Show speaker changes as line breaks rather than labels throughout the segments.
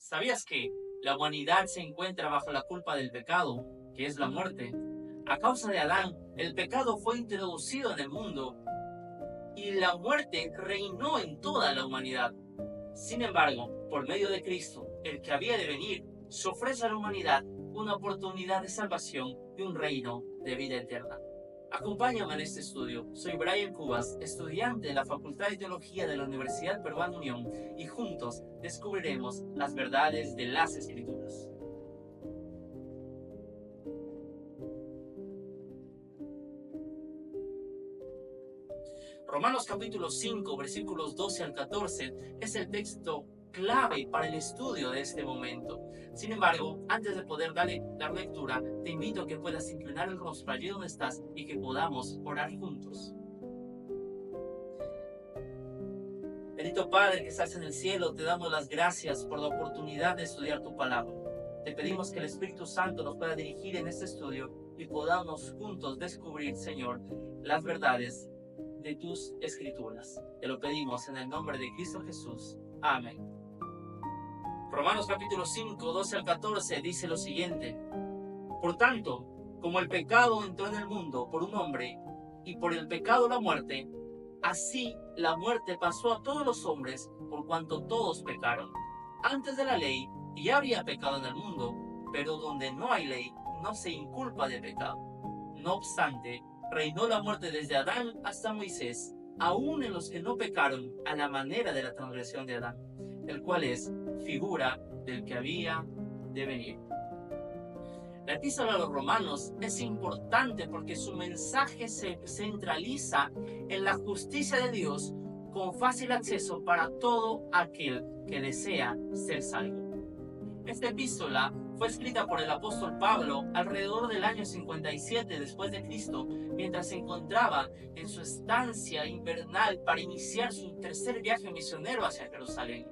¿Sabías que la humanidad se encuentra bajo la culpa del pecado, que es la muerte? A causa de Adán, el pecado fue introducido en el mundo y la muerte reinó en toda la humanidad. Sin embargo, por medio de Cristo, el que había de venir, se ofrece a la humanidad una oportunidad de salvación y un reino de vida eterna. Acompáñame en este estudio. Soy Brian Cubas, estudiante de la Facultad de Teología de la Universidad Peruana Unión, y juntos descubriremos las verdades de las Escrituras. Romanos capítulo 5, versículos 12 al 14 es el texto clave para el estudio de este momento. Sin embargo, antes de poder dar lectura, te invito a que puedas inclinar el rostro allí donde estás y que podamos orar juntos. Bendito Padre que estás en el cielo, te damos las gracias por la oportunidad de estudiar tu palabra. Te pedimos que el Espíritu Santo nos pueda dirigir en este estudio y podamos juntos descubrir, Señor, las verdades de tus Escrituras. Te lo pedimos en el nombre de Cristo Jesús. Amén. Romanos capítulo 5, 12 al 14 dice lo siguiente: Por tanto, como el pecado entró en el mundo por un hombre, y por el pecado la muerte, así la muerte pasó a todos los hombres, por cuanto todos pecaron. Antes de la ley ya había pecado en el mundo, pero donde no hay ley, no se inculpa de pecado. No obstante, reinó la muerte desde Adán hasta Moisés, aun en los que no pecaron a la manera de la transgresión de Adán, el cual es figura del que había de venir. La epístola a los Romanos es importante porque su mensaje se centraliza en la justicia de Dios con fácil acceso para todo aquel que desea ser salvo. Esta epístola fue escrita por el apóstol Pablo alrededor del año 57 después de Cristo, mientras se encontraba en su estancia invernal para iniciar su tercer viaje misionero hacia Jerusalén.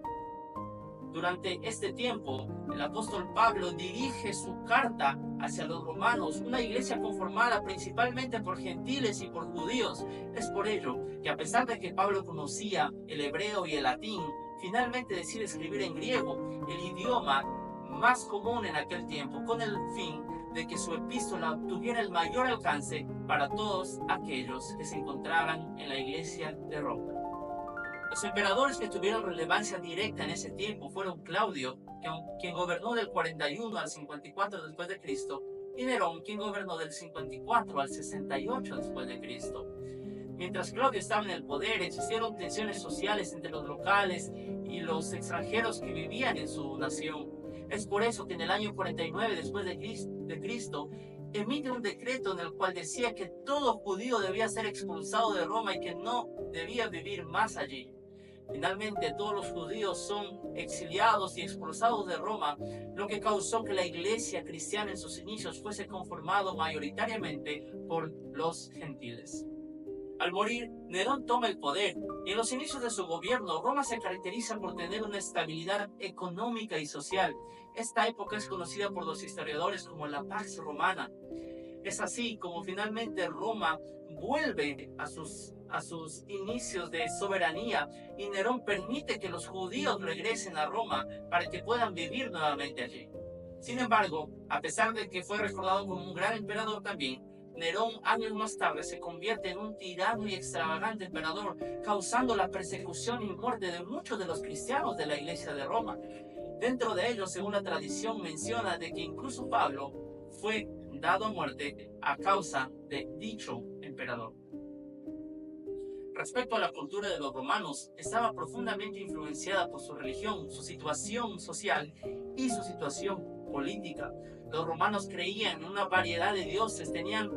Durante este tiempo, el apóstol Pablo dirige su carta hacia los romanos, una iglesia conformada principalmente por gentiles y por judíos. Es por ello que, a pesar de que Pablo conocía el hebreo y el latín, finalmente decide escribir en griego, el idioma más común en aquel tiempo, con el fin de que su epístola tuviera el mayor alcance para todos aquellos que se encontraban en la iglesia de Roma. Los emperadores que tuvieron relevancia directa en ese tiempo fueron Claudio, quien gobernó del 41 al 54 después de Cristo, y Nerón, quien gobernó del 54 al 68 después de Cristo. Mientras Claudio estaba en el poder, existieron tensiones sociales entre los locales y los extranjeros que vivían en su nación. Es por eso que en el año 49 después de Cristo emite un decreto en el cual decía que todo judío debía ser expulsado de Roma y que no debía vivir más allí. Finalmente, todos los judíos son exiliados y expulsados de Roma, lo que causó que la iglesia cristiana en sus inicios fuese conformado mayoritariamente por los gentiles. Al morir, Nerón toma el poder y en los inicios de su gobierno, Roma se caracteriza por tener una estabilidad económica y social. Esta época es conocida por los historiadores como la Pax Romana. Es así como finalmente Roma vuelve a sus inicios de soberanía y Nerón permite que los judíos regresen a Roma para que puedan vivir nuevamente allí. Sin embargo, a pesar de que fue recordado como un gran emperador también, Nerón años más tarde se convierte en un tirano y extravagante emperador, causando la persecución y muerte de muchos de los cristianos de la iglesia de Roma. Dentro de ellos, según la tradición, menciona de que incluso Pablo fue dado a muerte a causa de dicho emperador. Respecto a la cultura de los romanos, estaba profundamente influenciada por su religión, su situación social y su situación política. Los romanos creían en una variedad de dioses, tenían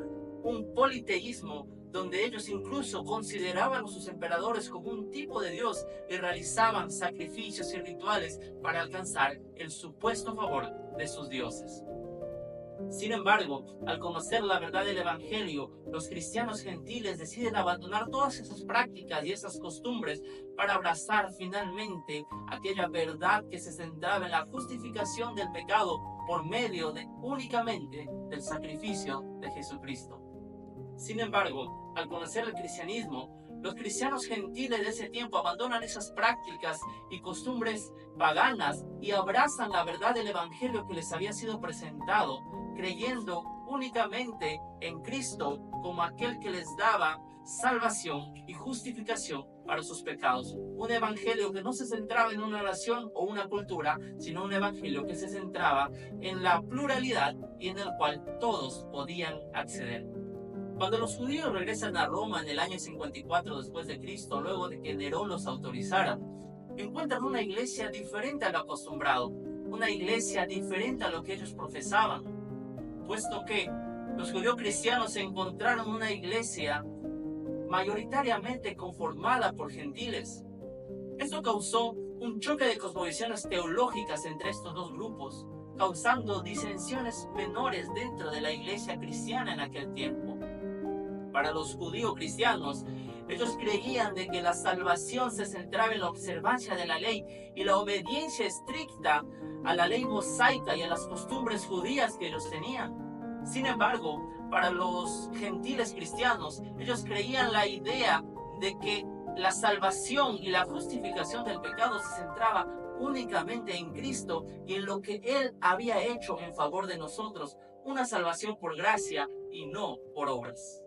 un politeísmo donde ellos incluso consideraban a sus emperadores como un tipo de dios y realizaban sacrificios y rituales para alcanzar el supuesto favor de sus dioses. Sin embargo, al conocer la verdad del Evangelio, los cristianos gentiles deciden abandonar todas esas prácticas y esas costumbres para abrazar finalmente aquella verdad que se centraba en la justificación del pecado por medio únicamente del sacrificio de Jesucristo. Sin embargo, al conocer el cristianismo, Los cristianos gentiles de ese tiempo abandonan esas prácticas y costumbres paganas y abrazan la verdad del evangelio que les había sido presentado, creyendo únicamente en Cristo como aquel que les daba salvación y justificación para sus pecados. Un evangelio que no se centraba en una nación o una cultura, sino un evangelio que se centraba en la pluralidad y en el cual todos podían acceder. Cuando los judíos regresan a Roma en el año 54 después de Cristo, luego de que Nerón los autorizara, encuentran una iglesia diferente a lo acostumbrado, una iglesia diferente a lo que ellos profesaban, puesto que los judíos cristianos encontraron una iglesia mayoritariamente conformada por gentiles. Esto causó un choque de cosmovisiones teológicas entre estos dos grupos, causando disensiones menores dentro de la iglesia cristiana en aquel tiempo. Para los judíos cristianos, ellos creían de que la salvación se centraba en la observancia de la ley y la obediencia estricta a la ley mosaica y a las costumbres judías que ellos tenían. Sin embargo, para los gentiles cristianos, ellos creían la idea de que la salvación y la justificación del pecado se centraba únicamente en Cristo y en lo que Él había hecho en favor de nosotros, una salvación por gracia y no por obras.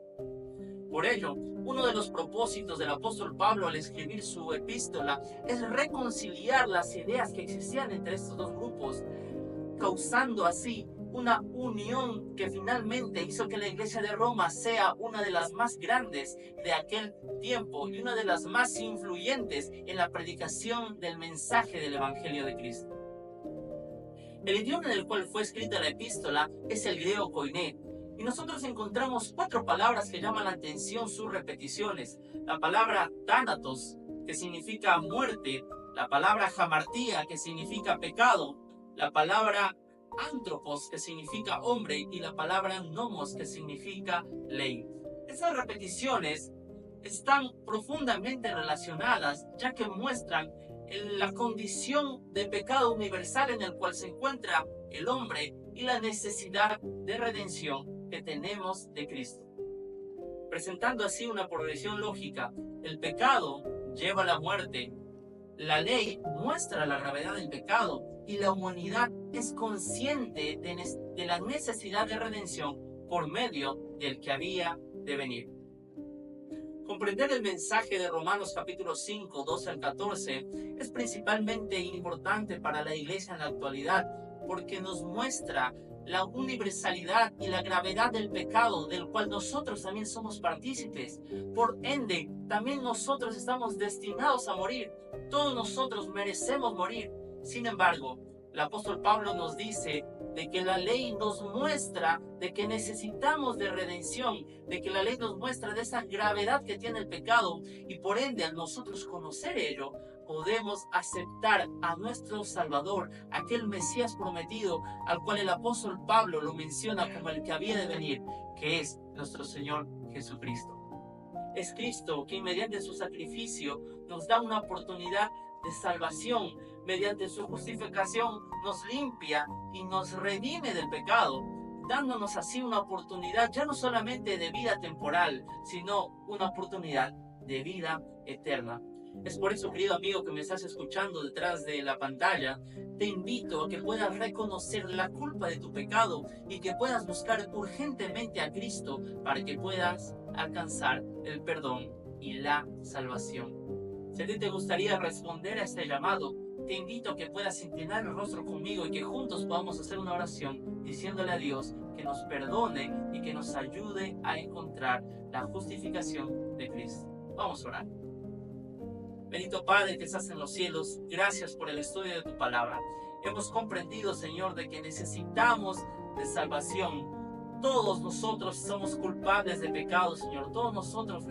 Por ello, uno de los propósitos del apóstol Pablo al escribir su epístola es reconciliar las ideas que existían entre estos dos grupos, causando así una unión que finalmente hizo que la iglesia de Roma sea una de las más grandes de aquel tiempo y una de las más influyentes en la predicación del mensaje del Evangelio de Cristo. El idioma en el cual fue escrita la epístola es el griego koiné, y nosotros encontramos 4 palabras que llaman la atención sus repeticiones. La palabra thanatos, que significa muerte, la palabra hamartía, que significa pecado, la palabra antropos, que significa hombre, y la palabra nomos, que significa ley. Esas repeticiones están profundamente relacionadas, ya que muestran la condición de pecado universal en el cual se encuentra el hombre y la necesidad de redención que tenemos de Cristo. Presentando así una progresión lógica, el pecado lleva a la muerte, la ley muestra la gravedad del pecado y la humanidad es consciente de la necesidad de redención por medio del que había de venir. Comprender el mensaje de Romanos capítulo 5, 12 al 14 es principalmente importante para la iglesia en la actualidad porque nos muestra la universalidad y la gravedad del pecado del cual nosotros también somos partícipes. Por ende, también nosotros estamos destinados a morir. Todos nosotros merecemos morir. Sin embargo, el apóstol Pablo nos dice de que la ley nos muestra de que necesitamos de redención, de que la ley nos muestra de esa gravedad que tiene el pecado y por ende al nosotros conocer ello, podemos aceptar a nuestro Salvador, aquel Mesías prometido, al cual el apóstol Pablo lo menciona como el que había de venir, que es nuestro Señor Jesucristo. Es Cristo quien mediante su sacrificio nos da una oportunidad de salvación, mediante su justificación nos limpia y nos redime del pecado, dándonos así una oportunidad ya no solamente de vida temporal, sino una oportunidad de vida eterna. Es por eso, querido amigo que me estás escuchando detrás de la pantalla, te invito a que puedas reconocer la culpa de tu pecado y que puedas buscar urgentemente a Cristo para que puedas alcanzar el perdón y la salvación. Si a ti te gustaría responder a este llamado, te invito a que puedas inclinar el rostro conmigo y que juntos podamos hacer una oración diciéndole a Dios que nos perdone y que nos ayude a encontrar la justificación de Cristo. Vamos a orar. Bendito Padre que estás en los cielos, gracias por el estudio de tu palabra. Hemos comprendido, Señor, de que necesitamos de salvación. Todos nosotros somos culpables de pecado, Señor. Todos nosotros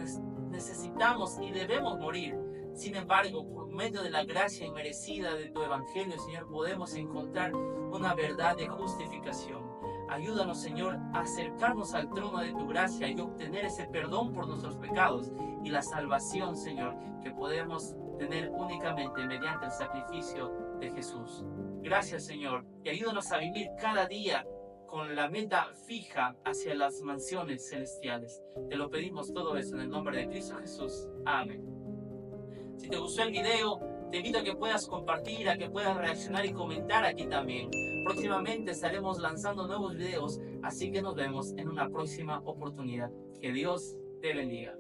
necesitamos y debemos morir. Sin embargo, por medio de la gracia inmerecida de tu Evangelio, Señor, podemos encontrar una verdad de justificación. Ayúdanos, Señor, a acercarnos al trono de tu gracia y obtener ese perdón por nuestros pecados y la salvación, Señor, que podemos tener únicamente mediante el sacrificio de Jesús. Gracias, Señor, y ayúdanos a vivir cada día con la meta fija hacia las mansiones celestiales. Te lo pedimos todo eso en el nombre de Cristo Jesús. Amén. Si te gustó el video, te invito a que puedas compartir, a que puedas reaccionar y comentar aquí también. Próximamente estaremos lanzando nuevos videos, así que nos vemos en una próxima oportunidad. Que Dios te bendiga.